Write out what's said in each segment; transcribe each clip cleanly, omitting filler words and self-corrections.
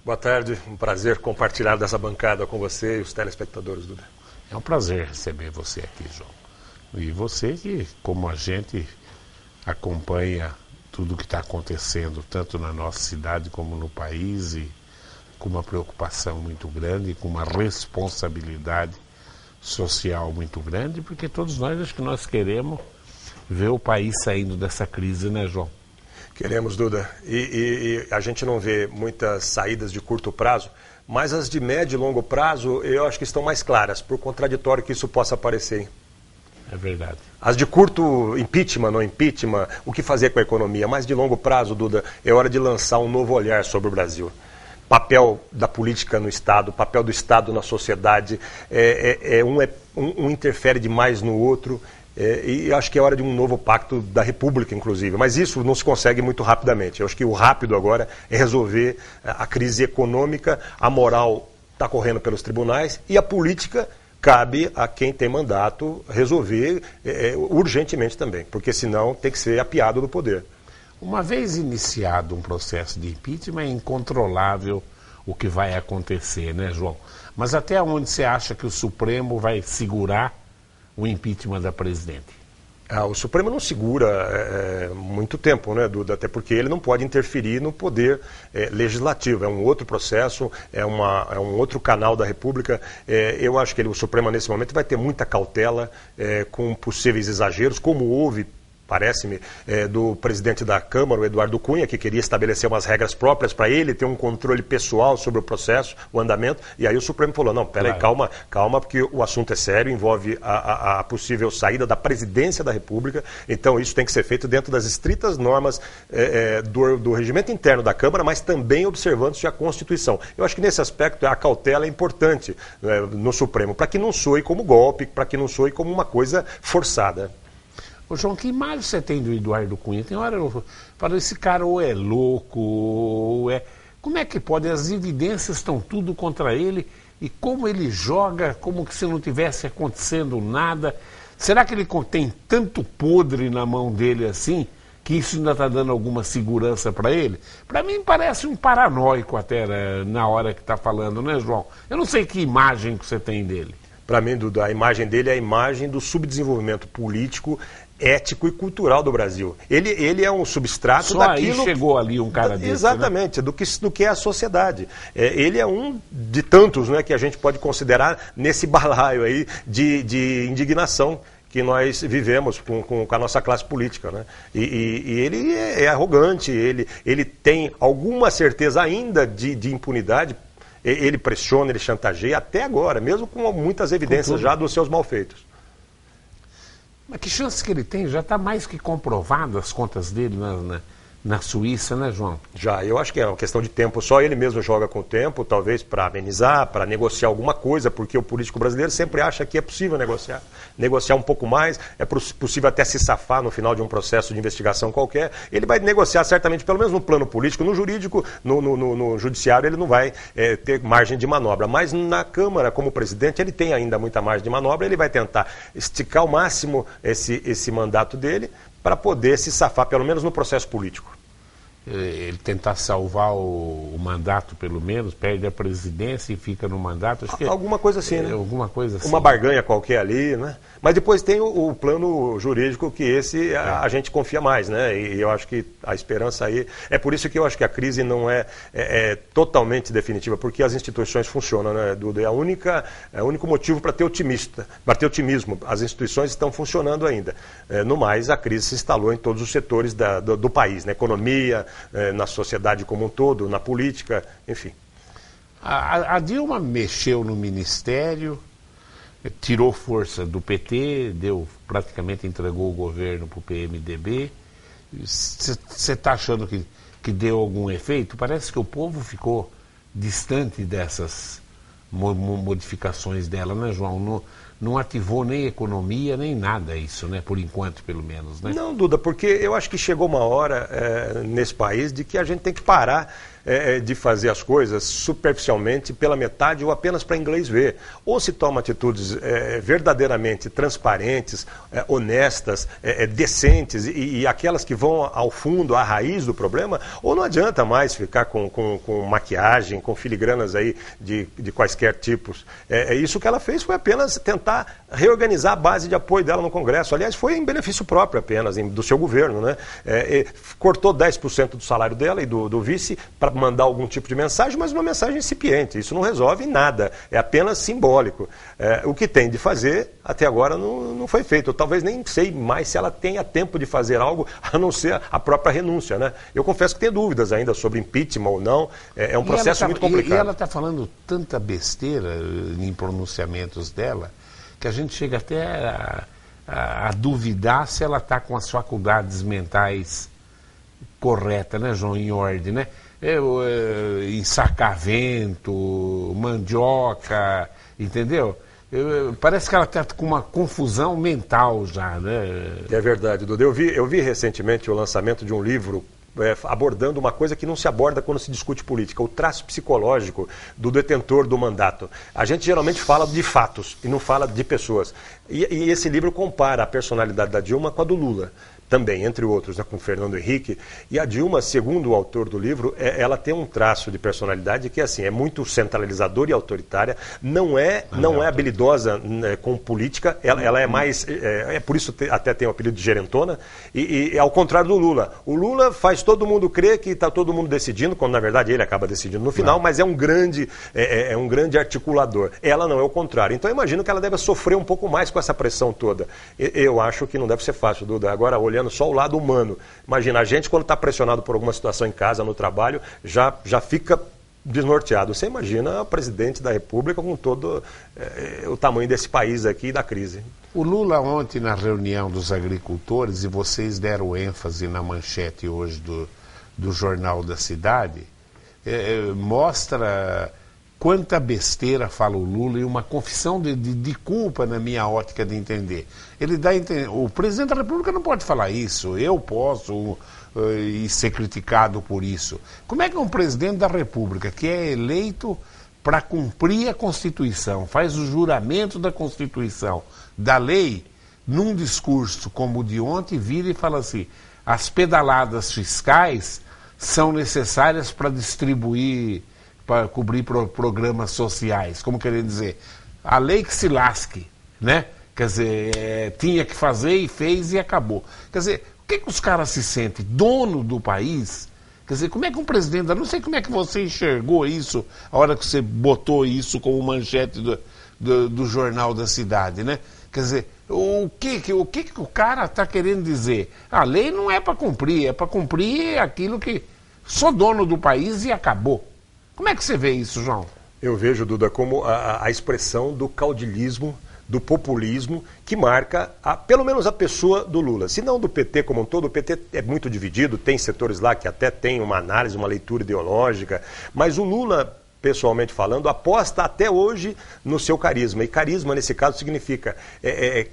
Boa tarde, um prazer compartilhar dessa bancada com você e os telespectadores, Duda. É um prazer receber você aqui, João. E você que, como a gente, acompanha tudo o que está acontecendo, tanto na nossa cidade como no país, e com uma preocupação muito grande, com uma responsabilidade social muito grande, porque todos nós, acho que nós queremos ver o país saindo dessa crise, né, João? Queremos, Duda. E a gente não vê muitas saídas de curto prazo, mas as de médio e longo prazo eu acho que estão mais claras, por contraditório que isso possa parecer. É verdade. As de curto, impeachment, não impeachment, o que fazer com a economia, mas de longo prazo, Duda, é hora de lançar um novo olhar sobre o Brasil. Papel da política no Estado, papel do Estado na sociedade, um interfere demais no outro, e acho que é hora de um novo pacto da República, inclusive. Mas isso não se consegue muito rapidamente. Eu acho que o rápido agora é resolver a crise econômica, a moral está correndo pelos tribunais e a política cabe a quem tem mandato resolver urgentemente também, porque senão tem que ser apiado do poder. Uma vez iniciado um processo de impeachment, é incontrolável o que vai acontecer, né, João? Mas até onde você acha que o Supremo vai segurar o impeachment da presidente? O Supremo não segura muito tempo, né, Duda? Até porque ele não pode interferir no poder legislativo. É um outro processo, é um outro canal da República. Eu acho que o Supremo, nesse momento, vai ter muita cautela com possíveis exageros, como houve, parece-me, do presidente da Câmara, o Eduardo Cunha, que queria estabelecer umas regras próprias para ele ter um controle pessoal sobre o processo, o andamento, e aí o Supremo falou, não, peraí, calma, porque o assunto é sério, envolve a possível saída da presidência da República, então isso tem que ser feito dentro das estritas normas do regimento interno da Câmara, mas também observando-se a Constituição. Eu acho que nesse aspecto a cautela é importante no Supremo, para que não soe como golpe, para que não soe como uma coisa forçada. Ô João, que imagem você tem do Eduardo Cunha? Tem hora eu falo, esse cara ou é louco, ou é... Como é que pode? As evidências estão tudo contra ele, e como ele joga, como que se não tivesse acontecendo nada. Será que ele tem tanto podre na mão dele assim, que isso ainda está dando alguma segurança para ele? Para mim parece um paranoico até na hora que está falando, né, João? Eu não sei que imagem que você tem dele. Para mim, Duda, a imagem dele é a imagem do subdesenvolvimento político, ético e cultural do Brasil. Ele é um substrato Só daquilo... aí chegou ali um cara desse, exatamente, né? do que é a sociedade. Ele é um de tantos, né, que a gente pode considerar nesse balaio aí de indignação que nós vivemos com a nossa classe política, né? E ele é arrogante, ele tem alguma certeza ainda de impunidade. Ele pressiona, ele chantageia até agora, mesmo com muitas evidências já dos seus malfeitos. Mas que chance que ele tem? Já está mais que comprovado as contas dele na Suíça, né, João? Já, eu acho que é uma questão de tempo. Só ele mesmo joga com o tempo, talvez para amenizar, para negociar alguma coisa, porque o político brasileiro sempre acha que é possível negociar um pouco mais, é possível até se safar no final de um processo de investigação qualquer. Ele vai negociar certamente, pelo menos no plano político, no jurídico, no judiciário, ele não vai ter margem de manobra. Mas na Câmara, como presidente, ele tem ainda muita margem de manobra, ele vai tentar esticar ao máximo esse mandato dele, para poder se safar, pelo menos no processo político. Ele tentar salvar o mandato, pelo menos, perde a presidência e fica no mandato. Acho que alguma coisa assim, né? Alguma coisa assim. Uma barganha qualquer ali, né? Mas depois tem o plano jurídico, que esse a gente confia mais, né? E eu acho que a esperança aí... É por isso que eu acho que a crise não é totalmente definitiva, porque as instituições funcionam, né, Duda? É o único motivo para ter otimismo. As instituições estão funcionando ainda. No mais, a crise se instalou em todos os setores do país, na economia, na sociedade como um todo, na política, enfim. A Dilma mexeu no ministério, tirou força do PT, praticamente entregou o governo para o PMDB. Você está achando que deu algum efeito? Parece que o povo ficou distante dessas modificações dela, né, João? Não ativou nem economia, nem nada isso, né? Por enquanto, pelo menos, né? Não, Duda, porque eu acho que chegou uma hora nesse país de que a gente tem que parar de fazer as coisas superficialmente pela metade ou apenas para inglês ver. Ou se toma atitudes verdadeiramente transparentes, honestas, decentes e aquelas que vão ao fundo, à raiz do problema, ou não adianta mais ficar com maquiagem, com filigranas aí de quaisquer tipos. Isso que ela fez foi apenas tentar reorganizar a base de apoio dela no Congresso. Aliás, foi em benefício próprio apenas, do seu governo, né? Cortou 10% do salário dela e do vice para mandar algum tipo de mensagem, mas uma mensagem incipiente. Isso não resolve nada, é apenas simbólico. O que tem de fazer, até agora, não foi feito. Eu talvez nem sei mais se ela tenha tempo de fazer algo, a não ser a própria renúncia, né? Eu confesso que tenho dúvidas ainda sobre impeachment ou não. É um processo muito complicado. E ela está falando tanta besteira em pronunciamentos dela, que a gente chega até a duvidar se ela está com as faculdades mentais corretas, né, João, em ordem, né? Ensacavento, mandioca, entendeu? Parece que ela está com uma confusão mental já, né? É verdade, Duda. Eu vi recentemente o lançamento de um livro abordando uma coisa que não se aborda quando se discute política, o traço psicológico do detentor do mandato. A gente geralmente fala de fatos e não fala de pessoas. E esse livro compara a personalidade da Dilma com a do Lula. Também, entre outros, né, com o Fernando Henrique. E a Dilma, segundo o autor do livro, ela tem um traço de personalidade que assim, é muito centralizadora e autoritária, não é habilidosa, né, com política, ela é mais, por isso até tem o apelido de gerentona, e ao contrário do Lula. O Lula faz todo mundo crer que está todo mundo decidindo, quando na verdade ele acaba decidindo no final, mas é um grande articulador. Ela não é o contrário. Então eu imagino que ela deve sofrer um pouco mais com essa pressão toda. Eu acho que não deve ser fácil, Duda. Agora, olhando só o lado humano. Imagina, a gente quando está pressionado por alguma situação em casa, no trabalho, já fica desnorteado. Você imagina o presidente da República com todo o tamanho desse país aqui e da crise. O Lula ontem na reunião dos agricultores, e vocês deram ênfase na manchete hoje do Jornal da Cidade, mostra quanta besteira fala o Lula e uma confissão de culpa na minha ótica de entender. O presidente da República não pode falar isso, eu posso e ser criticado por isso. Como é que um presidente da República, que é eleito para cumprir a Constituição, faz o juramento da Constituição, da lei, num discurso como o de ontem, vira e fala assim: as pedaladas fiscais são necessárias para distribuir, para cobrir programas sociais, como querendo dizer, a lei que se lasque, né? Quer dizer, tinha que fazer e fez e acabou. Quer dizer, o que os caras se sentem? Dono do país? Quer dizer, como é que um presidente, não sei como é que você enxergou isso, a hora que você botou isso como manchete do Jornal da Cidade, né? Quer dizer, o que o cara está querendo dizer? A lei não é para cumprir aquilo que sou dono do país e acabou. Como é que você vê isso, João? Eu vejo, Duda, como a expressão do caudilismo, do populismo, que marca, pelo menos a pessoa do Lula. Se não do PT como um todo, o PT é muito dividido, tem setores lá que até tem uma análise, uma leitura ideológica, mas o Lula, pessoalmente falando, aposta até hoje no seu carisma. E carisma, nesse caso, significa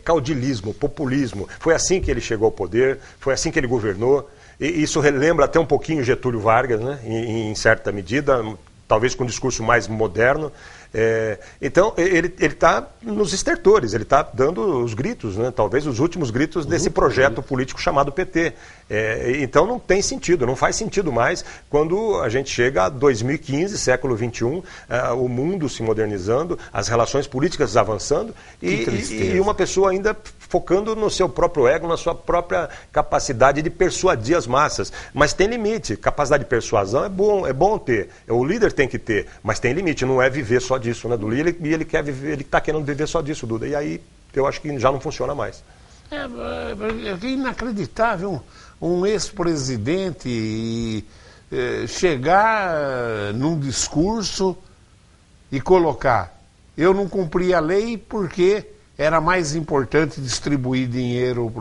caudilismo, populismo. Foi assim que ele chegou ao poder, foi assim que ele governou. E isso relembra até um pouquinho Getúlio Vargas, né, em certa medida, talvez com um discurso mais moderno. Então, ele está nos estertores, ele está dando os gritos, né? Talvez os últimos gritos desse projeto político chamado PT. Então, não tem sentido, não faz sentido mais quando a gente chega a 2015, século XXI, o mundo se modernizando, as relações políticas avançando e uma pessoa ainda focando no seu próprio ego, na sua própria capacidade de persuadir as massas. Mas tem limite, capacidade de persuasão é bom ter, o líder tem que ter, mas tem limite, não é viver só disso, né, Duda? E ele quer viver, ele está querendo viver só disso, Duda, e aí eu acho que já não funciona mais. É inacreditável um ex-presidente chegar num discurso e colocar: eu não cumpri a lei porque era mais importante distribuir dinheiro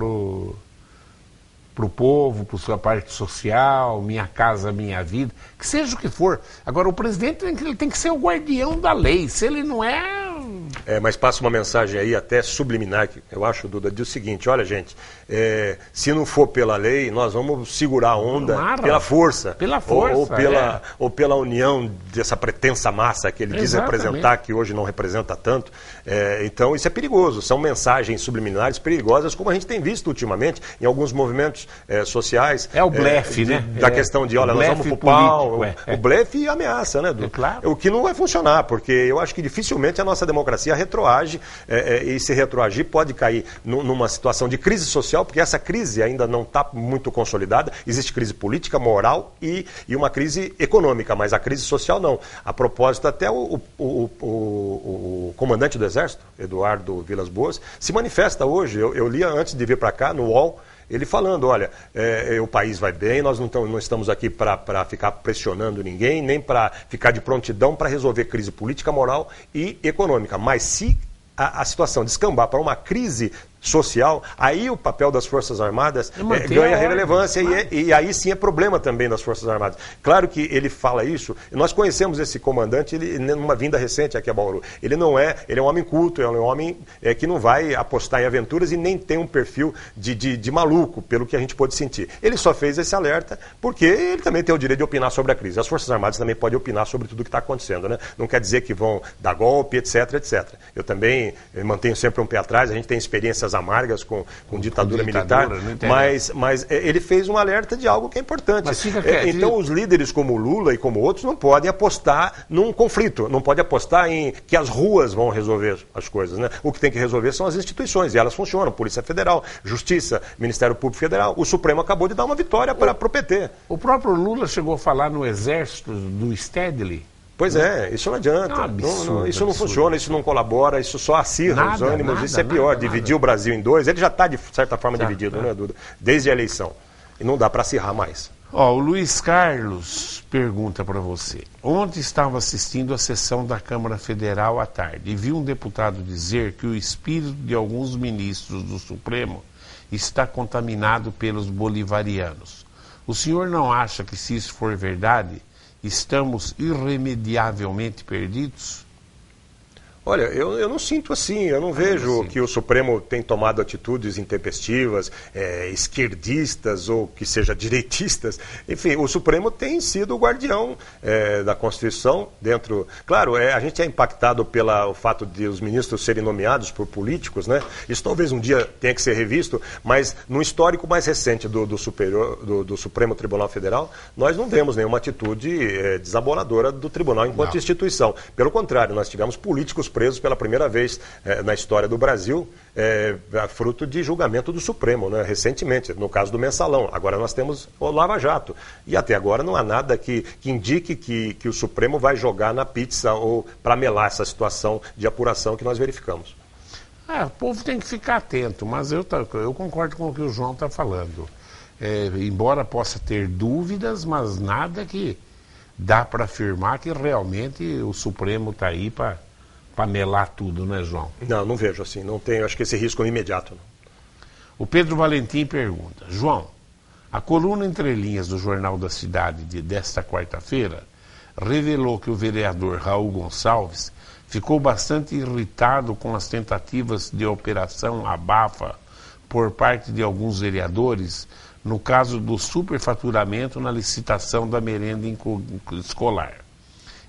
pro povo, para sua parte social, minha casa, minha vida, que seja o que for. Agora, o presidente ele tem que ser o guardião da lei. Se ele não é, mas passa uma mensagem aí até subliminar, que eu acho, Duda, diz o seguinte: olha, gente, se não for pela lei, nós vamos segurar a onda pela força. Pela força, ou pela união dessa pretensa massa que ele diz representar, que hoje não representa tanto. Então isso é perigoso, são mensagens subliminares perigosas, como a gente tem visto ultimamente em alguns movimentos sociais. É o blefe, né? Da questão de, olha, nós vamos pro pau, o blefe e ameaça, né? Claro. O que não vai funcionar, porque eu acho que dificilmente a nossa democracia retroage, e se retroagir pode cair numa situação de crise social, porque essa crise ainda não está muito consolidada. Existe crise política, moral e uma crise econômica, mas a crise social não. A propósito, até o comandante do Exército, Eduardo Vilas Boas, se manifesta hoje. Eu li antes de vir para cá, no UOL, ele falando: olha, o país vai bem, nós não estamos aqui para ficar pressionando ninguém, nem para ficar de prontidão para resolver crise política, moral e econômica. Mas se a situação descambar para uma crise social, aí o papel das Forças Armadas ganha relevância, e aí sim é problema também das Forças Armadas. Claro que ele fala isso, nós conhecemos esse comandante numa vinda recente aqui a Bauru. Ele é um homem culto, é um homem que não vai apostar em aventuras e nem tem um perfil de maluco, pelo que a gente pôde sentir. Ele só fez esse alerta porque ele também tem o direito de opinar sobre a crise. As Forças Armadas também podem opinar sobre tudo o que está acontecendo, né? Não quer dizer que vão dar golpe, etc, etc. Eu também mantenho sempre um pé atrás, a gente tem experiências amargas com ditadura militar, mas ele fez um alerta de algo que é importante. Então os líderes como o Lula e como outros não podem apostar num conflito, não podem apostar em que as ruas vão resolver as coisas, né? O que tem que resolver são as instituições, e elas funcionam: Polícia Federal, Justiça, Ministério Público Federal. O Supremo acabou de dar uma vitória para o PT. O próprio Lula chegou a falar no Exército do Stedley. Pois isso não adianta, isso não funciona, isso não colabora, isso só acirra os ânimos, isso é pior, dividir o Brasil em dois. Ele já está, de certa forma, dividido, né, Duda? Desde a eleição. E não dá para acirrar mais. O Luiz Carlos pergunta para você: ontem estava assistindo a sessão da Câmara Federal à tarde e vi um deputado dizer que o espírito de alguns ministros do Supremo está contaminado pelos bolivarianos. O senhor não acha que, se isso for verdade, estamos irremediavelmente perdidos? Olha, eu não sinto assim, eu não vejo que o Supremo tem tomado atitudes intempestivas, esquerdistas ou que seja direitistas. Enfim, o Supremo tem sido o guardião da Constituição dentro... Claro, a gente é impactado pelo fato de os ministros serem nomeados por políticos, né? Isso talvez um dia tenha que ser revisto, mas no histórico mais recente do Supremo Tribunal Federal, nós não vemos nenhuma atitude desaboradora do Tribunal enquanto instituição. Pelo contrário, nós tivemos políticos presos pela primeira vez na história do Brasil, fruto de julgamento do Supremo, né, recentemente, no caso do Mensalão. Agora nós temos o Lava Jato. E até agora não há nada que indique que o Supremo vai jogar na pizza ou para melar essa situação de apuração que nós verificamos. O povo tem que ficar atento, mas eu concordo com o que o João está falando. Embora possa ter dúvidas, mas nada que dá para afirmar que realmente o Supremo está aí para melar tudo, né, João? Não vejo assim, não tenho, acho que esse risco é imediato. Não. O Pedro Valentim pergunta: João, a coluna Entre Linhas do Jornal da Cidade desta quarta-feira revelou que o vereador Raul Gonçalves ficou bastante irritado com as tentativas de operação abafa por parte de alguns vereadores no caso do superfaturamento na licitação da merenda escolar.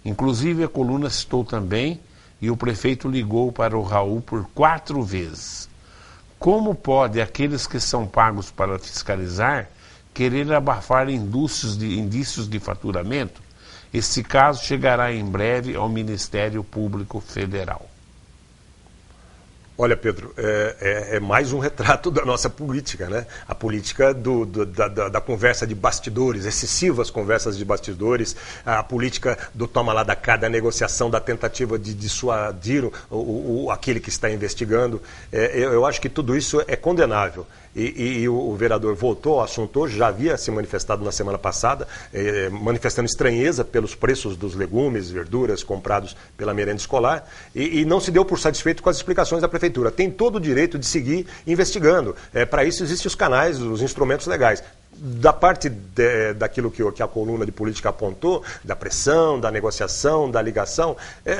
Inclusive, a coluna citou também, e o prefeito ligou para o Raul por 4 vezes. Como pode aqueles que são pagos para fiscalizar querer abafar indícios de faturamento? Esse caso chegará em breve ao Ministério Público Federal. Olha, Pedro, é mais um retrato da nossa política, né? A política da conversa de bastidores, excessivas conversas de bastidores, a política do toma lá da cá, da negociação, da tentativa de dissuadir aquele que está investigando. Eu acho que tudo isso é condenável. E o vereador voltou ao assunto hoje, já havia se manifestado na semana passada, manifestando estranheza pelos preços dos legumes, verduras comprados pela merenda escolar, e não se deu por satisfeito com as explicações da prefeitura. Tem todo o direito de seguir investigando. Para isso existem os canais, os instrumentos legais. da parte daquilo que a coluna de política apontou, da pressão, da negociação, da ligação,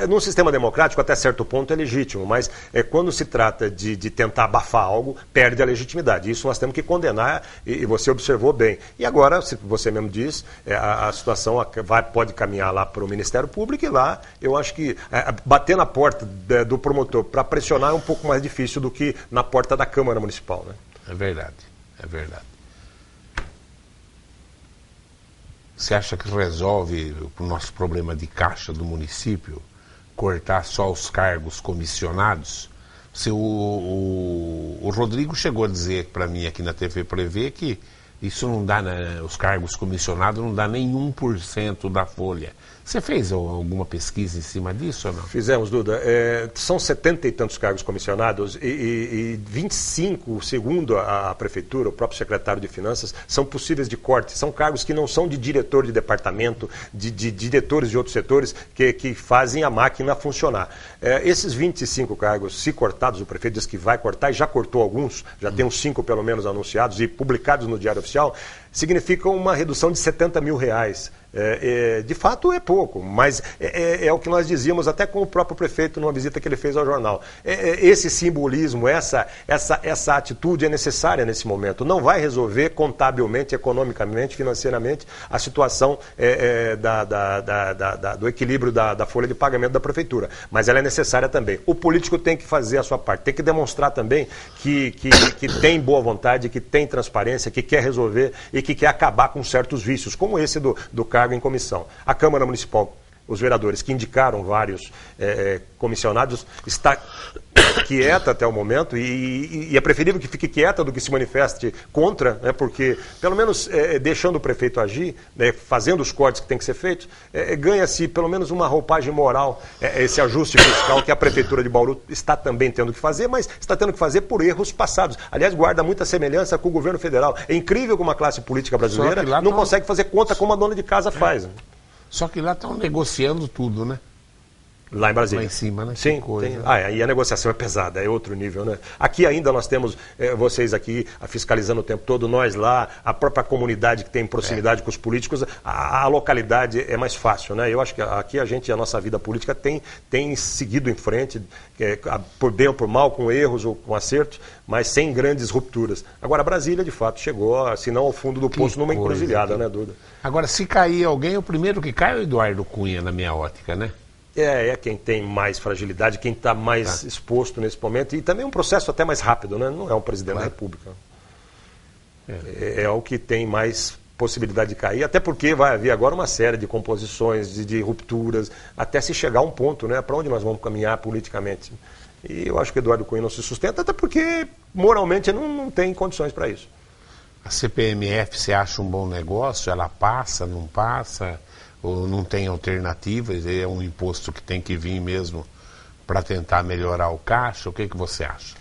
num sistema democrático até certo ponto é legítimo, mas quando se trata de tentar abafar algo, perde a legitimidade. Isso nós temos que condenar e você observou bem. E agora, se você mesmo diz, a situação pode caminhar lá para o Ministério Público e lá eu acho que bater na porta do promotor para pressionar é um pouco mais difícil do que na porta da Câmara Municipal, né? É verdade, é verdade. Você acha que resolve o nosso problema de caixa do município cortar só os cargos comissionados? O Rodrigo chegou a dizer para mim aqui na TV Prevê que isso não dá, né, os cargos comissionados não dá nem 1% da folha. Você fez alguma pesquisa em cima disso ou não? Fizemos, Duda. São 70 e tantos cargos comissionados e 25, segundo a Prefeitura, o próprio secretário de Finanças, são possíveis de corte. São cargos que não são de diretor de departamento, de diretores de outros setores que fazem a máquina funcionar. Esses 25 cargos, se cortados, o prefeito diz que vai cortar e já cortou alguns, já tem uns 5 pelo menos anunciados e publicados no Diário Oficial, significam uma redução de R$70 mil. De fato é pouco, mas é o que nós dizíamos até com o próprio prefeito numa visita que ele fez ao jornal. Esse simbolismo, essa atitude é necessária nesse momento. Não vai resolver contabilmente, economicamente, financeiramente a situação do equilíbrio da folha de pagamento da prefeitura, mas ela é necessária também. O político tem que fazer a sua parte, tem que demonstrar também que tem boa vontade, que tem transparência, que quer resolver e que quer acabar com certos vícios, como esse do cargo em comissão. A Câmara Municipal, os vereadores que indicaram vários comissionados, está quieta até o momento e é preferível que fique quieta do que se manifeste contra, né, porque pelo menos deixando o prefeito agir, né, fazendo os cortes que tem que ser feitos, ganha-se pelo menos uma roupagem moral, esse ajuste fiscal que a Prefeitura de Bauru está também tendo que fazer, mas está tendo que fazer por erros passados. Aliás, guarda muita semelhança com o governo federal. É incrível como a classe política brasileira não consegue fazer conta como a dona de casa faz. Né? Só que lá estão negociando tudo, né? Lá em Brasília. Lá em cima, né? Sim, tem. E a negociação é pesada, é outro nível, né? Aqui ainda nós temos vocês aqui fiscalizando o tempo todo, nós lá, a própria comunidade que tem proximidade com os políticos, a localidade é mais fácil, né? Eu acho que aqui a nossa vida política tem seguido em frente, por bem ou por mal, com erros ou com acertos, mas sem grandes rupturas. Agora, Brasília, de fato, chegou, se não ao fundo do poço, numa encruzilhada, né, Duda? Agora, se cair alguém, o primeiro que cai é o Eduardo Cunha, na minha ótica, né? É quem tem mais fragilidade, quem está mais exposto nesse momento, e também um processo até mais rápido, né? Não é um presidente da República. É o que tem mais possibilidade de cair, até porque vai haver agora uma série de composições, de rupturas, até se chegar a um ponto, né? Para onde nós vamos caminhar politicamente. E eu acho que Eduardo Cunha não se sustenta, até porque moralmente não tem condições para isso. A CPMF, você acha um bom negócio? Ela passa, não passa? Ou não tem alternativas, é um imposto que tem que vir mesmo para tentar melhorar o caixa? O que você acha?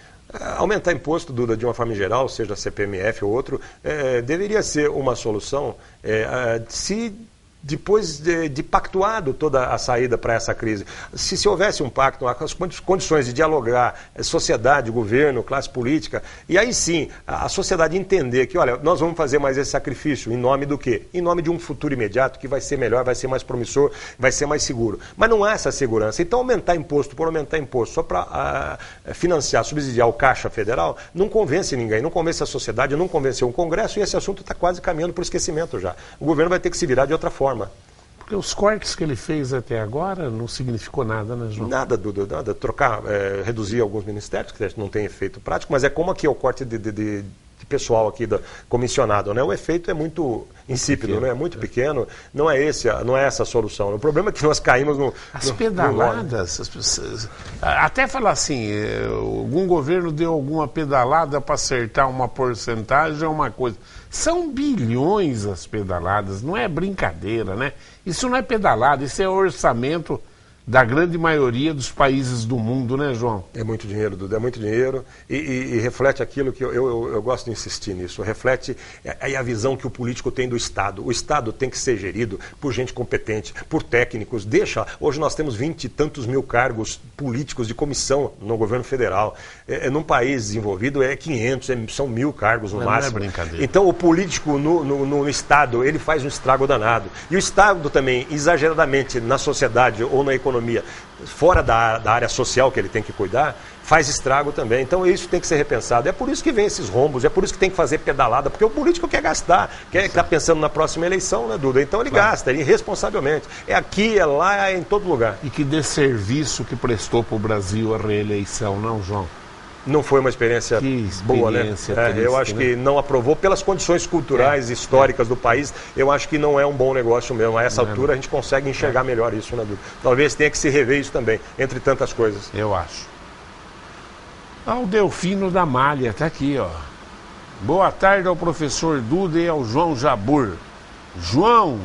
Aumentar imposto, Duda, de uma forma geral, seja CPMF ou outro, deveria ser uma solução se depois de pactuado toda a saída para essa crise. Se houvesse um pacto, as condições de dialogar, sociedade, governo, classe política, e aí sim, a sociedade entender que, olha, nós vamos fazer mais esse sacrifício, em nome do quê? Em nome de um futuro imediato que vai ser melhor, vai ser mais promissor, vai ser mais seguro. Mas não há essa segurança. Então, aumentar imposto por aumentar imposto, só para financiar, subsidiar o Caixa Federal, não convence ninguém, não convence a sociedade, não convenceu o Congresso, e esse assunto está quase caminhando para o esquecimento já. O governo vai ter que se virar de outra forma. Porque os cortes que ele fez até agora não significou nada, né, João? Nada, Duda, nada. Trocar, reduzir alguns ministérios, que não tem efeito prático, mas é como aqui é o corte de pessoal aqui comissionado, né? O efeito é muito insípido, né? É muito pequeno. Não é essa a solução. O problema é que nós caímos no... As pedaladas, até falar assim, algum governo deu alguma pedalada para acertar uma porcentagem é uma coisa. São bilhões as pedaladas, não é brincadeira, né? Isso não é pedalada, isso é orçamento da grande maioria dos países do mundo, né, João? É muito dinheiro, Duda, é muito dinheiro e reflete aquilo que eu gosto de insistir nisso, reflete a visão que o político tem do Estado. O Estado tem que ser gerido por gente competente, por técnicos. Hoje nós temos 20 e tantos mil cargos políticos de comissão no governo federal. Num país desenvolvido é 500, são 1000 cargos no máximo. Não é brincadeira. Então o político no Estado, ele faz um estrago danado. E o Estado também, exageradamente, na sociedade ou na economia, fora da área social que ele tem que cuidar, faz estrago também. Então isso tem que ser repensado. É por isso que vem esses rombos, é por isso que tem que fazer pedalada, porque o político quer gastar, quer estar pensando na próxima eleição, né, Duda? Então ele gasta, irresponsavelmente. É aqui, é lá, é em todo lugar. E que desserviço que prestou para o Brasil a reeleição, não, João? Não foi uma experiência boa, né? Triste, eu acho que não aprovou pelas condições culturais, históricas do país. Eu acho que não é um bom negócio mesmo. A essa altura a gente consegue enxergar melhor isso, né, Duda? Talvez tenha que se rever isso também, entre tantas coisas. Eu acho. O Delfino da Malha, tá aqui, ó. Boa tarde ao professor Duda e ao João Jabur. João,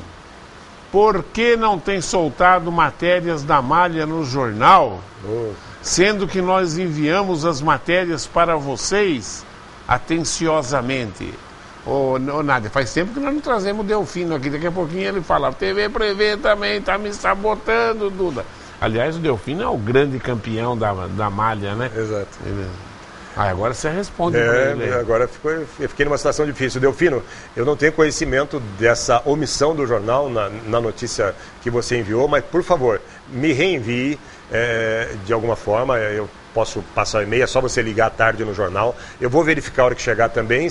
por que não tem soltado matérias da Malha no jornal? Sendo que nós enviamos as matérias para vocês atenciosamente. Ô, Nádia, faz tempo que nós não trazemos o Delfino aqui. Daqui a pouquinho ele fala, a TV Prevê também está me sabotando, Duda. Aliás, o Delfino é o grande campeão da Malha, né? Exato. Agora você responde para ele. Agora eu fiquei numa situação difícil. Delfino, eu não tenho conhecimento dessa omissão do jornal na notícia que você enviou, mas, por favor, me reenvie de alguma forma. Eu posso passar o e-mail, é só você ligar à tarde no jornal. Eu vou verificar a hora que chegar também,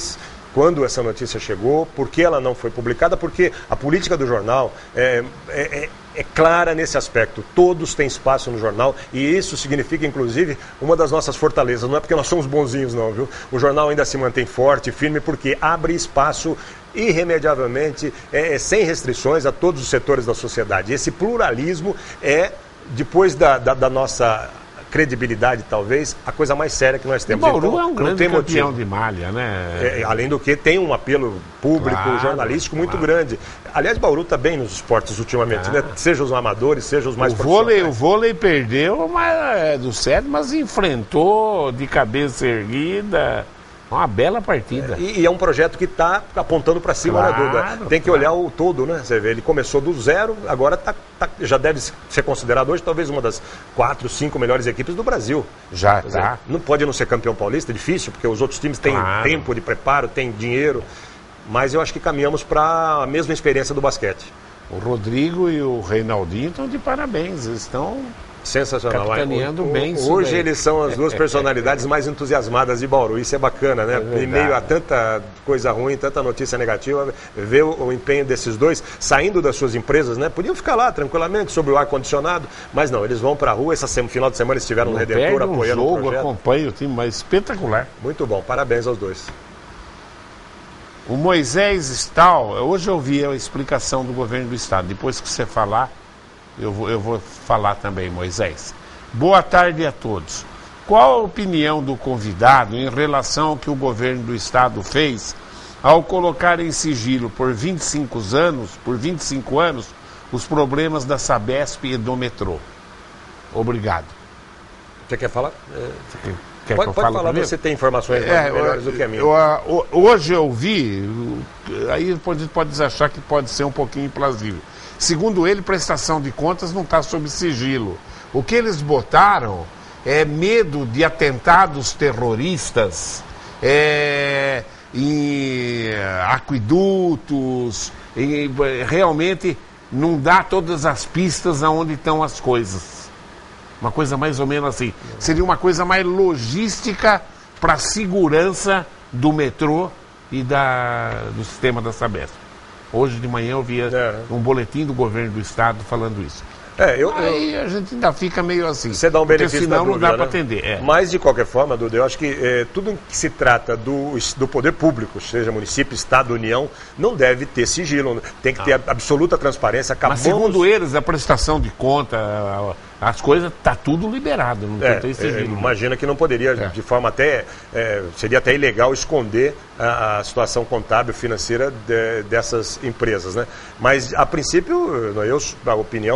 quando essa notícia chegou, por que ela não foi publicada, porque a política do jornal é clara nesse aspecto. Todos têm espaço no jornal e isso significa, inclusive, uma das nossas fortalezas. Não é porque nós somos bonzinhos, não, viu? O jornal ainda se mantém forte, firme, porque abre espaço irremediavelmente, sem restrições, a todos os setores da sociedade. Esse pluralismo depois da nossa credibilidade, talvez, a coisa mais séria que nós temos. O Bauru então, é um grande campeão de malha, né? Além do que tem um apelo público, Claro, jornalístico muito grande. Aliás, Bauru está bem nos esportes ultimamente, né? Seja os amadores, seja os mais profissionais. O vôlei perdeu do sério, mas enfrentou de cabeça erguida. Uma bela partida. E é um projeto que está apontando para cima, né, Duda? Tem que olhar o todo, né? Você vê, ele começou do zero, agora já deve ser considerado hoje talvez uma das 4, 5 melhores equipes do Brasil. Já tá. Não pode não ser campeão paulista, é difícil, porque os outros times têm tempo de preparo, têm dinheiro, mas eu acho que caminhamos para a mesma experiência do basquete. O Rodrigo e o Reinaldinho estão de parabéns, eles estão sensacional. Capitaneando bem isso hoje daí. Eles são as duas personalidades mais entusiasmadas de Bauru. Isso é bacana, né? Em meio a tanta coisa ruim, tanta notícia negativa, ver o empenho desses dois saindo das suas empresas, né? Podiam ficar lá tranquilamente sobre o ar-condicionado, mas não, eles vão para a rua. Final de semana eles estiveram no Redentor apoiando o projeto. Acompanho o time, mas espetacular. Muito bom, parabéns aos dois. O Moisés Stahl, hoje eu vi a explicação do governo do estado. Depois que você falar, eu vou falar também, Moisés. Boa tarde a todos. Qual a opinião do convidado em relação ao que o governo do estado fez ao colocar em sigilo por 25 anos os problemas da Sabesp e do metrô? Obrigado. Você quer falar? Pode falar, você tem informações melhores do que a minha. Hoje eu vi, aí pode achar que pode ser um pouquinho implausível. Segundo ele, prestação de contas não está sob sigilo. O que eles botaram é medo de atentados terroristas em aquedutos, realmente não dá todas as pistas aonde estão as coisas. Uma coisa mais ou menos assim. Seria uma coisa mais logística para a segurança do metrô e do sistema da Sabesp. Hoje de manhã eu via um boletim do governo do estado falando isso. Aí a gente ainda fica meio assim. Você dá um benefício senão da dúvida, não dá para né? atender. Mas, de qualquer forma, Duda, eu acho que tudo que se trata do poder público, seja município, estado, União, não deve ter sigilo. Tem que ter absoluta transparência. Mas segundo eles, a prestação de conta, As coisas, tá tudo liberado, não tem sigilo. Imagina que não poderia, de forma até, seria até ilegal esconder a situação contábil financeira dessas empresas, né? Mas, a princípio,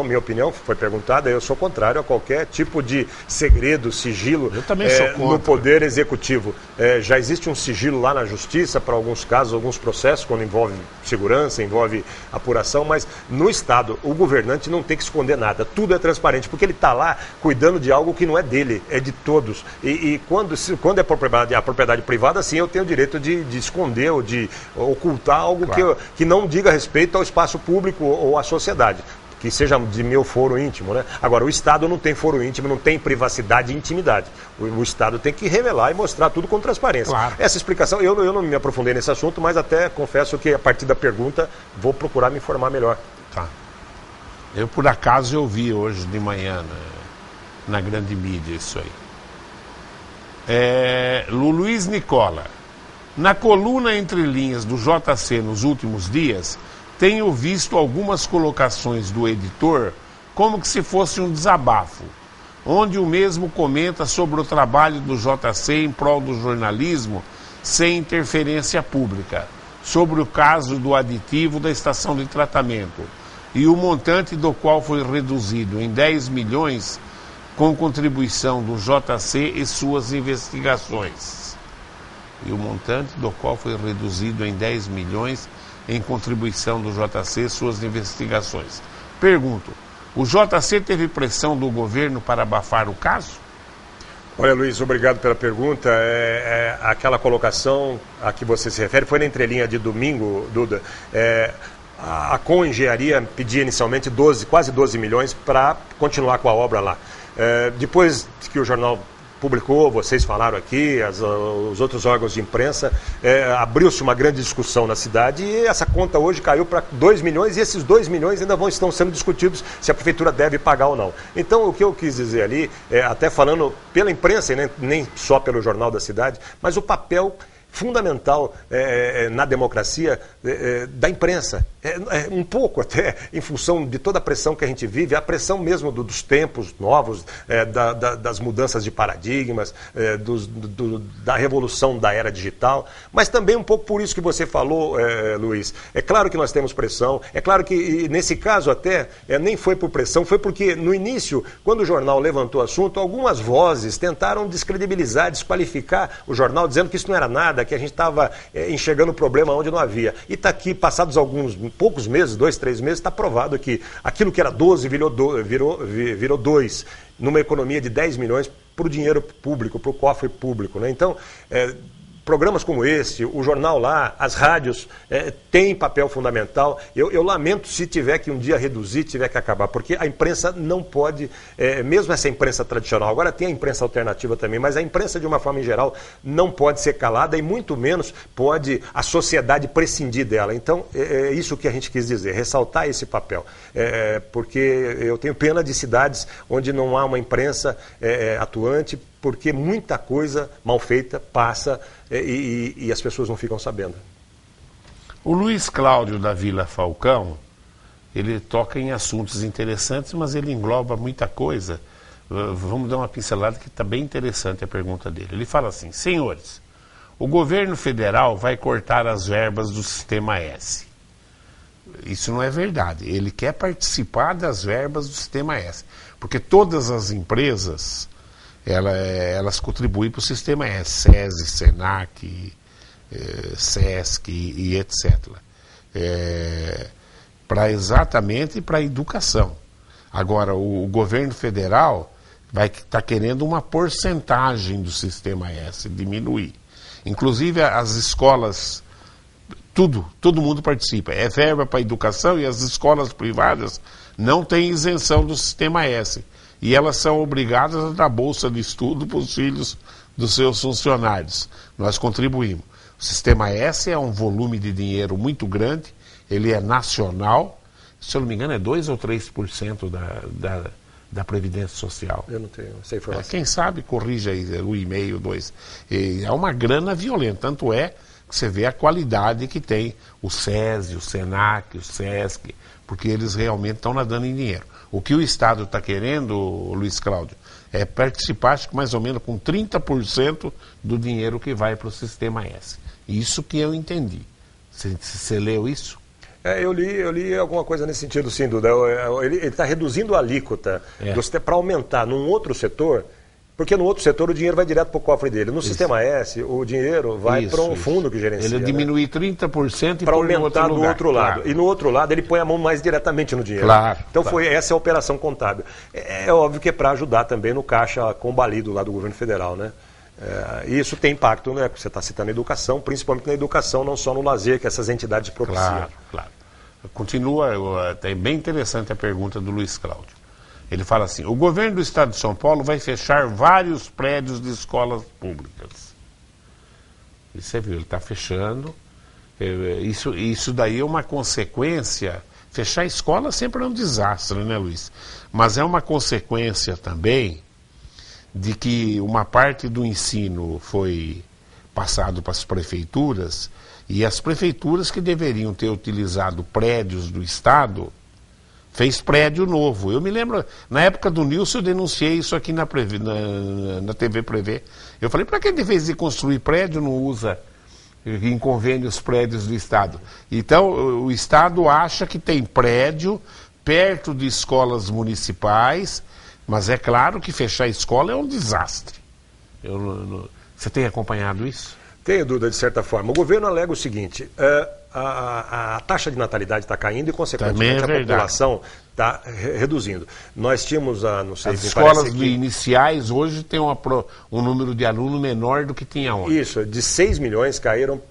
minha opinião foi perguntada, eu sou contrário a qualquer tipo de segredo, sigilo no Poder Executivo. Já existe um sigilo lá na Justiça para alguns casos, alguns processos, quando envolve segurança, envolve apuração, mas no Estado, o governante não tem que esconder nada, tudo é transparente, porque ele está lá cuidando de algo que não é dele, é de todos. E quando é a propriedade privada, sim, eu tenho o direito de esconder ou de ocultar algo que não diga respeito ao espaço público ou à sociedade, que seja de meu foro íntimo, né? Agora, o Estado não tem foro íntimo, não tem privacidade e intimidade. O Estado tem que revelar e mostrar tudo com transparência. Claro. Essa explicação, eu não me aprofundei nesse assunto, mas até confesso que a partir da pergunta vou procurar me informar melhor. Tá. Eu, por acaso, eu vi hoje de manhã na grande mídia isso aí. Luiz Nicola. Na coluna Entre Linhas do JC nos últimos dias, tenho visto algumas colocações do editor como que se fosse um desabafo, onde o mesmo comenta sobre o trabalho do JC em prol do jornalismo sem interferência pública, sobre o caso do aditivo da estação de tratamento e o montante do qual foi reduzido em 10 milhões com contribuição do JC e suas investigações. E o montante do qual foi reduzido em 10 milhões em contribuição do JC e suas investigações. Pergunto, o JC teve pressão do governo para abafar o caso? Olha, Luiz, obrigado pela pergunta. Aquela colocação a que você se refere foi na entrelinha de domingo, Duda. A Engenharia pedia inicialmente quase 12 milhões para continuar com a obra lá. Depois que o jornal publicou, vocês falaram aqui, os outros órgãos de imprensa, abriu-se uma grande discussão na cidade e essa conta hoje caiu para 2 milhões e esses 2 milhões ainda estão sendo discutidos se a prefeitura deve pagar ou não. Então, o que eu quis dizer ali, até falando pela imprensa, e nem só pelo Jornal da Cidade, mas o papel fundamental na democracia da imprensa. Um pouco até, em função de toda a pressão que a gente vive, a pressão mesmo dos tempos novos, das mudanças de paradigmas, da revolução da era digital, mas também um pouco por isso que você falou, Luiz. É claro que nós temos pressão, é claro que nesse caso até nem foi por pressão, foi porque no início, quando o jornal levantou o assunto, algumas vozes tentaram descredibilizar, desqualificar o jornal, dizendo que isso não era nada, que a gente estava enxergando o problema onde não havia. E está aqui, passados poucos meses, 2, 3 meses, está provado que aquilo que era 12 virou 2, numa economia de 10 milhões para o dinheiro público, para o cofre público, né? Então, programas como esse, o jornal lá, as rádios têm papel fundamental. Eu lamento se tiver que um dia reduzir, tiver que acabar, porque a imprensa não pode, mesmo essa imprensa tradicional, agora tem a imprensa alternativa também, mas a imprensa de uma forma em geral não pode ser calada e muito menos pode a sociedade prescindir dela. Então é isso que a gente quis dizer, ressaltar esse papel, porque eu tenho pena de cidades onde não há uma imprensa atuante, porque muita coisa mal feita passa e as pessoas não ficam sabendo. O Luiz Cláudio da Vila Falcão, ele toca em assuntos interessantes, mas ele engloba muita coisa. Vamos dar uma pincelada que está bem interessante a pergunta dele. Ele fala assim: senhores, o governo federal vai cortar as verbas do Sistema S. Isso não é verdade. Ele quer participar das verbas do Sistema S, porque todas as empresas elas contribuem para o Sistema S, SESI, SENAC, SESC e etc. Exatamente para a educação. Agora, o governo federal vai estar querendo uma porcentagem do Sistema S, diminuir. Inclusive as escolas, todo mundo participa. É verba para a educação e as escolas privadas não têm isenção do Sistema S. E elas são obrigadas a dar bolsa de estudo para os filhos dos seus funcionários. Nós contribuímos. O Sistema S é um volume de dinheiro muito grande, ele é nacional, se eu não me engano é 2 ou 3% da Previdência Social. Eu não tenho essa informação. Quem sabe corrija aí, 1,5%, 2%. É uma grana violenta, tanto é que você vê a qualidade que tem o SESI, o SENAC, o SESC, porque eles realmente estão nadando em dinheiro. O que o Estado está querendo, Luiz Cláudio, é participar, acho que mais ou menos com 30% do dinheiro que vai para o Sistema S. Isso que eu entendi. Você leu isso? Eu li alguma coisa nesse sentido, sim, Duda. Ele está reduzindo a alíquota para aumentar num outro setor, porque no outro setor o dinheiro vai direto para o cofre dele. No Sistema S, o dinheiro vai para um fundo que gerencia. Ele diminui 30% e para aumentar no outro lado. Claro. E no outro lado ele põe a mão mais diretamente no dinheiro. Claro. Então essa é a operação contábil. É óbvio que é para ajudar também no caixa combalido lá do governo federal, né? E isso tem impacto, né? Você está citando a educação, principalmente na educação, não só no lazer que essas entidades propiciam. Claro. Continua, é bem interessante a pergunta do Luiz Cláudio. Ele fala assim: o governo do estado de São Paulo vai fechar vários prédios de escolas públicas. E você viu, ele está fechando. Isso daí é uma consequência. Fechar escola sempre é um desastre, né, Luiz? Mas é uma consequência também de que uma parte do ensino foi passado para as prefeituras, e as prefeituras que deveriam ter utilizado prédios do Estado fez prédio novo. Eu me lembro, na época do Nilson, eu denunciei isso aqui na TV Prevê. Eu falei, para que em vez de construir prédio, não usa em convênio os prédios do Estado? Então, o Estado acha que tem prédio perto de escolas municipais, mas é claro que fechar a escola é um desastre. Você tem acompanhado isso? Tenho, Duda, de certa forma. O governo alega o seguinte: a taxa de natalidade está caindo e, consequentemente, a população está reduzindo. Nós tínhamos, não sei, as escolas iniciais hoje têm um número de aluno menor do que tinha ontem. Isso, de 6 milhões caiu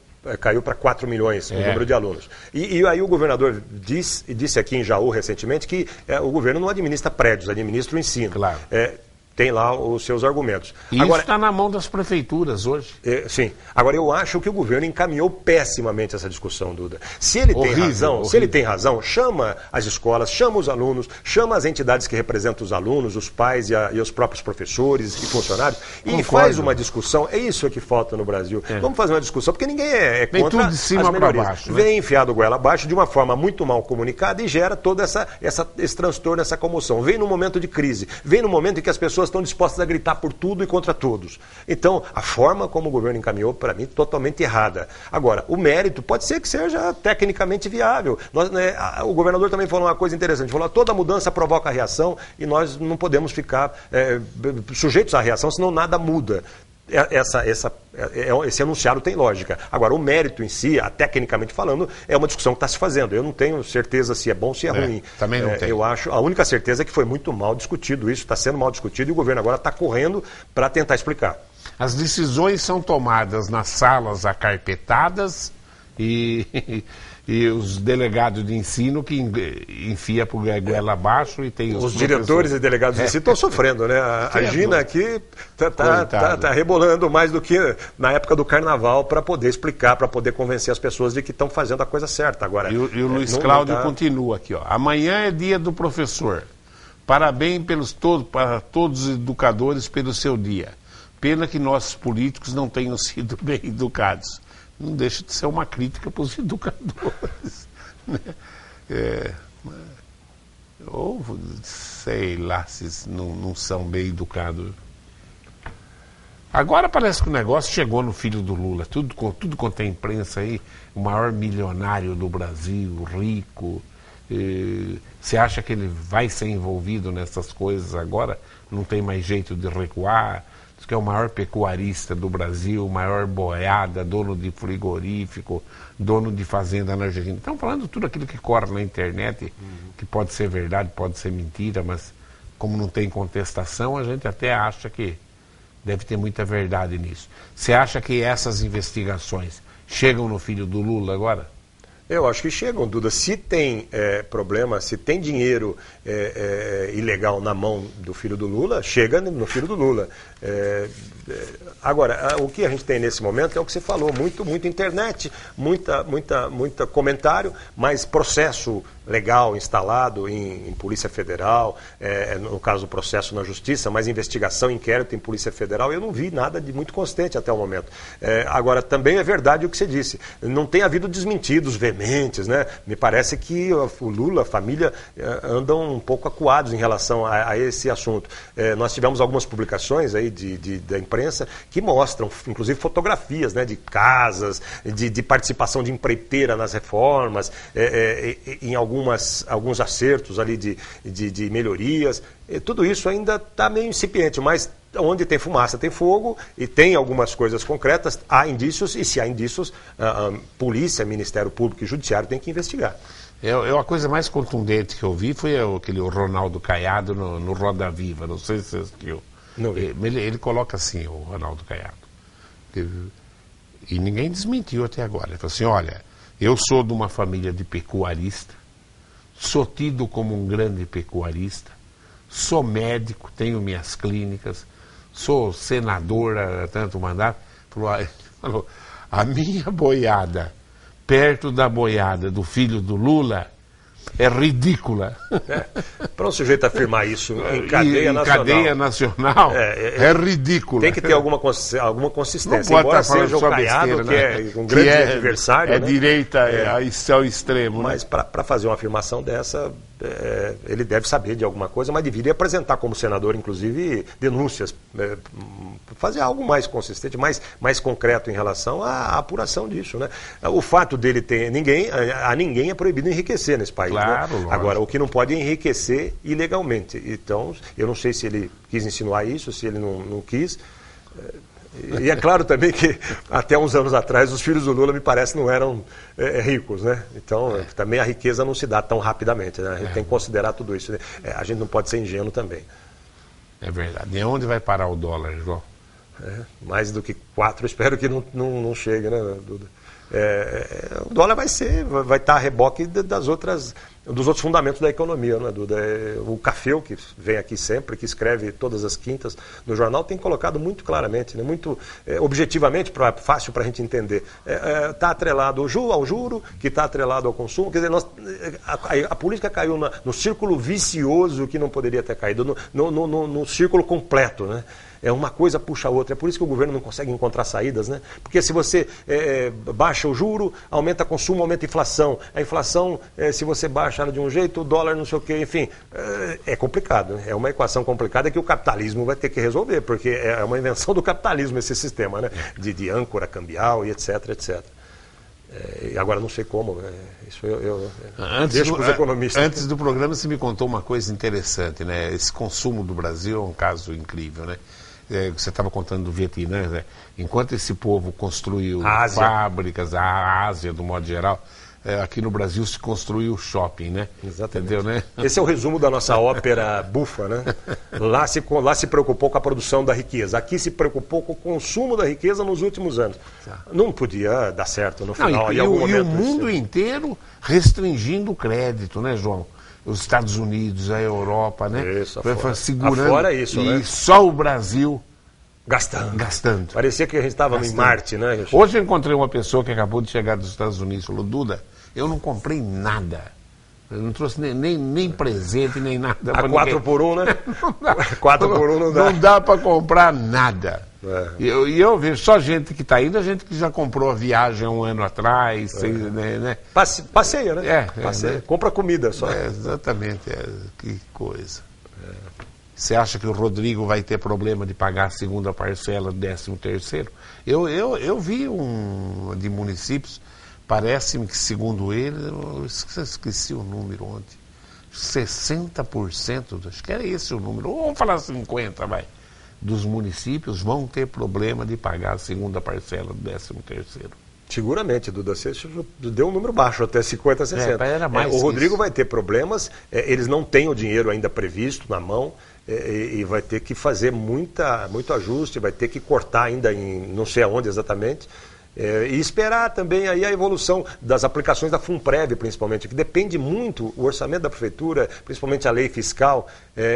para 4 milhões o número de alunos. E aí o governador disse aqui em Jaú recentemente que o governo não administra prédios, administra o ensino. Claro. Tem lá os seus argumentos. E agora, isso está na mão das prefeituras hoje. Sim. Agora, eu acho que o governo encaminhou pessimamente essa discussão, Duda. Se ele tem razão, chama as escolas, chama os alunos, chama as entidades que representam os alunos, os pais e os próprios professores e funcionários, e faz uma discussão. É isso que falta no Brasil. Vamos fazer uma discussão, porque ninguém é contra tudo de cima para baixo. Vem enfiado goela abaixo de uma forma muito mal comunicada e gera todo esse transtorno, essa comoção. Vem no momento de crise, vem no momento em que as pessoas estão dispostas a gritar por tudo e contra todos. Então, a forma como o governo encaminhou, para mim, totalmente errada. Agora, o mérito pode ser que seja tecnicamente viável. O governador também falou uma coisa interessante, falou: toda mudança provoca reação e nós não podemos ficar sujeitos à reação, senão nada muda. Esse enunciado tem lógica. Agora, o mérito em si, tecnicamente falando, é uma discussão que está se fazendo. Eu não tenho certeza se é bom ou se é ruim. Também não tenho. Eu acho, a única certeza é que foi muito mal discutido isso, está sendo mal discutido e o governo agora está correndo para tentar explicar. As decisões são tomadas nas salas acarpetadas e os delegados de ensino que enfia por goela abaixo e tem os diretores e delegados de ensino estão sofrendo, né? A Gina aqui está rebolando mais do que na época do carnaval para poder explicar, para poder convencer as pessoas de que estão fazendo a coisa certa. Agora, e o Luiz Cláudio continua aqui, ó. Amanhã é dia do professor. Parabéns para todos os educadores pelo seu dia. Pena que nossos políticos não tenham sido bem educados. Não deixa de ser uma crítica para os educadores. Né? Ou, sei lá, se não são bem educados. Agora parece que o negócio chegou no filho do Lula. Tudo quanto é imprensa aí, o maior milionário do Brasil, rico. Você acha que ele vai ser envolvido nessas coisas agora? Não tem mais jeito de recuar? Que é o maior pecuarista do Brasil, o maior boiada, dono de frigorífico, dono de fazenda na Argentina. Estão falando tudo aquilo que corre na internet, que pode ser verdade, pode ser mentira, mas como não tem contestação, a gente até acha que deve ter muita verdade nisso. Você acha que essas investigações chegam no filho do Lula agora? Eu acho que chegam, Duda. Se tem problema, se tem dinheiro ilegal na mão do filho do Lula, chega no filho do Lula. Agora, o que a gente tem nesse momento é o que você falou, muito internet, muita comentário, mas processo legal instalado em Polícia Federal, no caso do processo na Justiça, mas investigação, inquérito em Polícia Federal, eu não vi nada de muito consistente até o momento. Agora, também é verdade o que você disse, não tem havido desmentidos veementes, né? Me parece que o Lula, a família, andam um pouco acuados em relação a esse assunto. Nós tivemos algumas publicações aí da imprensa que mostram, inclusive, fotografias, né, de casas, de participação de empreiteira nas reformas, em alguns acertos ali de melhorias. Tudo isso ainda está meio incipiente, mas onde tem fumaça tem fogo e tem algumas coisas concretas, há indícios, e se há indícios, polícia, Ministério Público e Judiciário tem que investigar. A coisa mais contundente que eu vi foi aquele Ronaldo Caiado no Roda Viva, não sei se você assistiu. Ele coloca assim, o Ronaldo Caiado. E ninguém desmentiu até agora. Ele falou assim, olha, eu sou de uma família de pecuarista, sou tido como um grande pecuarista, sou médico, tenho minhas clínicas, sou senador há tanto mandato. Falou, a minha boiada, perto da boiada do filho do Lula, é ridícula. Para um sujeito afirmar isso em cadeia nacional, é ridícula. Tem que ter alguma consistência. Não embora pode seja o Caiado, besteira, que é um grande adversário. É né? Direita ao extremo. Mas né? para fazer uma afirmação dessa, ele deve saber de alguma coisa, mas deveria apresentar como senador, inclusive, denúncias, fazer algo mais consistente, mais concreto em relação à apuração disso. Né? O fato dele ter... A ninguém é proibido enriquecer nesse país. Claro, né? Agora, o que não pode é enriquecer ilegalmente. Então, eu não sei se ele quis insinuar isso, se ele não quis. E é claro também que até uns anos atrás os filhos do Lula, me parece, não eram ricos, né? Então, também a riqueza não se dá tão rapidamente, né? A gente tem que considerar tudo isso. Né? A gente não pode ser ingênuo também. É verdade. E onde vai parar o dólar, João? Mais do que 4, espero que não chegue, né, Duda? O dólar vai estar a reboque dos outros fundamentos da economia, né, Duda? O Cafeu, que vem aqui sempre, que escreve todas as quintas no jornal, tem colocado muito claramente, né, muito objetivamente, fácil para a gente entender. Está atrelado ao juro, que está atrelado ao consumo. Quer dizer, a política caiu no círculo vicioso que não poderia ter caído, no círculo completo, né? Uma coisa puxa a outra. É por isso que o governo não consegue encontrar saídas, né? Porque se você baixa o juro, aumenta consumo, aumenta a inflação. A inflação, se você baixa ela de um jeito, o dólar não sei o quê, enfim, é complicado. Né? É uma equação complicada que o capitalismo vai ter que resolver, porque é uma invenção do capitalismo esse sistema, né? De âncora cambial e etc, etc. Agora não sei como, isso eu deixo para os economistas. Antes do programa você me contou uma coisa interessante, né? Esse consumo do Brasil é um caso incrível, né? Você estava contando do Vietnã, né? Enquanto esse povo construiu fábricas, a Ásia, do modo geral, aqui no Brasil se construiu shopping, né? Exatamente. Entendeu, né? Esse é o resumo da nossa ópera bufa, né? Lá se preocupou com a produção da riqueza, aqui se preocupou com o consumo da riqueza nos últimos anos. Não podia dar certo no final. E o mundo inteiro restringindo o crédito, né, João? Os Estados Unidos, a Europa, né? Isso, segurando. Afora isso, e né? Só o Brasil gastando. Parecia que a gente estava em Marte, né? Hoje eu encontrei uma pessoa que acabou de chegar dos Estados Unidos, falou, Duda, eu não comprei nada. Eu não trouxe nem presente, nem nada. A 4x1, né? 4x1 não dá. Não dá para comprar nada. E eu vejo só gente que está indo, gente que já comprou a viagem há um ano atrás. Né? Passeia, né? Passeia. Né? Compra comida só. Exatamente. Que coisa. Você acha que o Rodrigo vai ter problema de pagar a segunda parcela do 13º? Eu vi de municípios, parece-me que, segundo ele, eu esqueci o número ontem, 60%, acho que era esse o número, ou vamos falar 50%, vai, dos municípios vão ter problema de pagar a segunda parcela do 13º. Seguramente, Duda, você deu um número baixo, até 50, 60. Era mais o Rodrigo vai ter problemas, eles não têm o dinheiro ainda previsto na mão, e vai ter que fazer muito ajuste, vai ter que cortar ainda em não sei aonde exatamente. E esperar também aí a evolução das aplicações da Funprev, principalmente, que depende muito, o orçamento da prefeitura, principalmente a lei fiscal,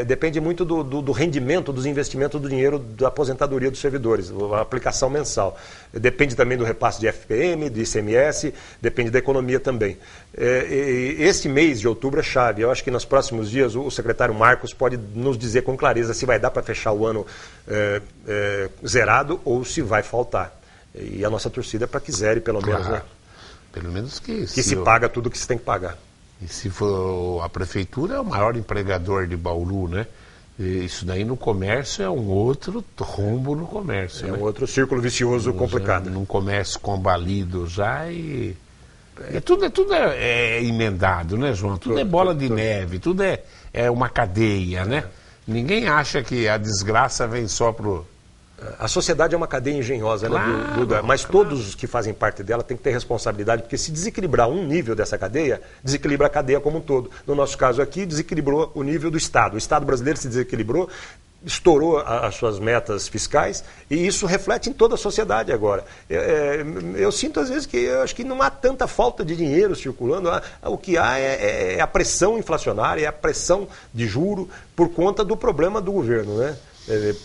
depende muito do rendimento, dos investimentos do dinheiro da aposentadoria dos servidores, a aplicação mensal. Depende também do repasse de FPM, de ICMS, depende da economia também. Esse mês de outubro é chave. Eu acho que nos próximos dias o secretário Marcos pode nos dizer com clareza se vai dar para fechar o ano zerado ou se vai faltar. E a nossa torcida é para que zere, pelo menos, né? Pelo menos que se paga tudo que se tem que pagar. E se for a prefeitura, é o maior empregador de Bauru, né? E isso daí no comércio é um outro rombo no comércio. É né? um outro círculo vicioso complicado. Num comércio combalido já e tudo é emendado, né, João? Tudo é bola de neve, tudo é uma cadeia, né? Ninguém acha que a desgraça vem só pro... A sociedade é uma cadeia engenhosa, claro, né, Duda? Mas todos os que fazem parte dela têm que ter responsabilidade, porque se desequilibrar um nível dessa cadeia, desequilibra a cadeia como um todo. No nosso caso aqui, desequilibrou o nível do Estado. O Estado brasileiro se desequilibrou, estourou as suas metas fiscais e isso reflete em toda a sociedade agora. Eu sinto às vezes que eu acho que não há tanta falta de dinheiro circulando, o que há é a pressão inflacionária, é a pressão de juro por conta do problema do governo, né?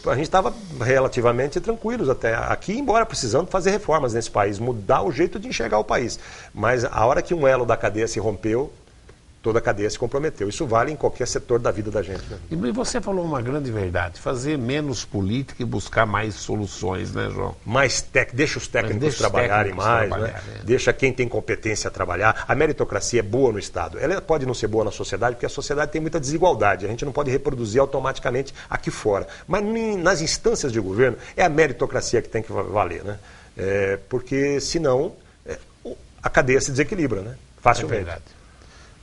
A gente estava relativamente tranquilos até aqui, embora precisando fazer reformas nesse país, mudar o jeito de enxergar o país. Mas a hora que um elo da cadeia se rompeu, toda a cadeia se comprometeu. Isso vale em qualquer setor da vida da gente. Né? E você falou uma grande verdade, fazer menos política e buscar mais soluções, né, João? Deixa os técnicos trabalharem mais, né? Deixa quem tem competência trabalhar. A meritocracia é boa no Estado. Ela pode não ser boa na sociedade, porque a sociedade tem muita desigualdade. A gente não pode reproduzir automaticamente aqui fora. Mas nas instâncias de governo, é a meritocracia que tem que valer, né? Porque senão a cadeia se desequilibra, né? Facilmente. É verdade.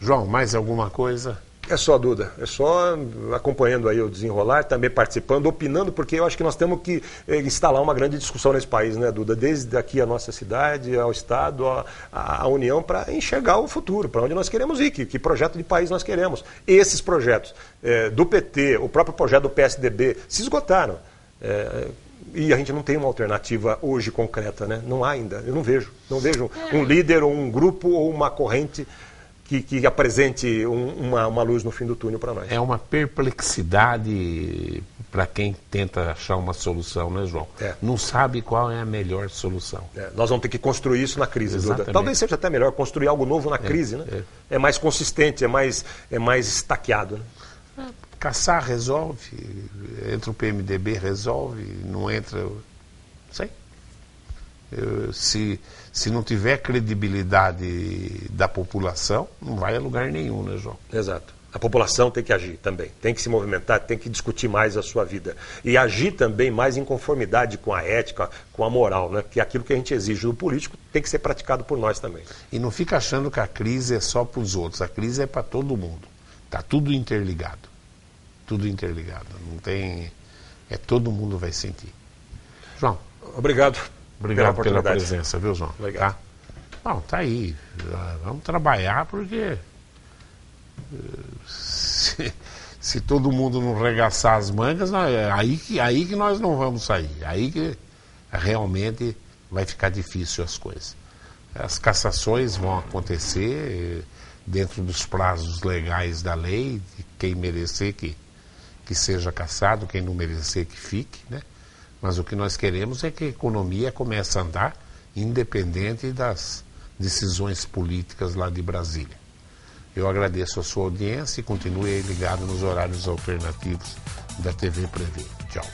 João, mais alguma coisa? É só, Duda, é só acompanhando aí o desenrolar, também participando, opinando, porque eu acho que nós temos que instalar uma grande discussão nesse país, né, Duda? Desde aqui a nossa cidade, ao Estado, a União, para enxergar o futuro, para onde nós queremos ir, que projeto de país nós queremos. Esses projetos do PT, o próprio projeto do PSDB, se esgotaram. E a gente não tem uma alternativa hoje concreta, né? Não há ainda, eu não vejo um líder ou um grupo ou uma corrente que apresente uma luz no fim do túnel para nós. É uma perplexidade para quem tenta achar uma solução, né, João? Não sabe qual é a melhor solução. Nós vamos ter que construir isso na crise, Duda. Talvez seja até melhor construir algo novo na crise, né? É mais consistente, é mais estaqueado. Né? Caçar resolve, entra o PMDB resolve, não entra... Não sei. Se não tiver credibilidade da população, não vai a lugar nenhum, né, João? Exato. A população tem que agir também, tem que se movimentar, tem que discutir mais a sua vida. E agir também mais em conformidade com a ética, com a moral, né? Que aquilo que a gente exige do político tem que ser praticado por nós também. E não fica achando que a crise é só para os outros, a crise é para todo mundo. Está tudo interligado. Tudo interligado. Não tem... todo mundo vai sentir. João. Obrigado. Obrigado pela presença, viu, João? Obrigado. Tá? Bom, tá aí. Vamos trabalhar porque se todo mundo não regaçar as mangas, aí que nós não vamos sair. Aí que realmente vai ficar difícil as coisas. As cassações vão acontecer dentro dos prazos legais da lei, de quem merecer que seja cassado, quem não merecer que fique, né? Mas o que nós queremos é que a economia comece a andar independente das decisões políticas lá de Brasília. Eu agradeço a sua audiência e continue aí ligado nos horários alternativos da TV Prevê. Tchau.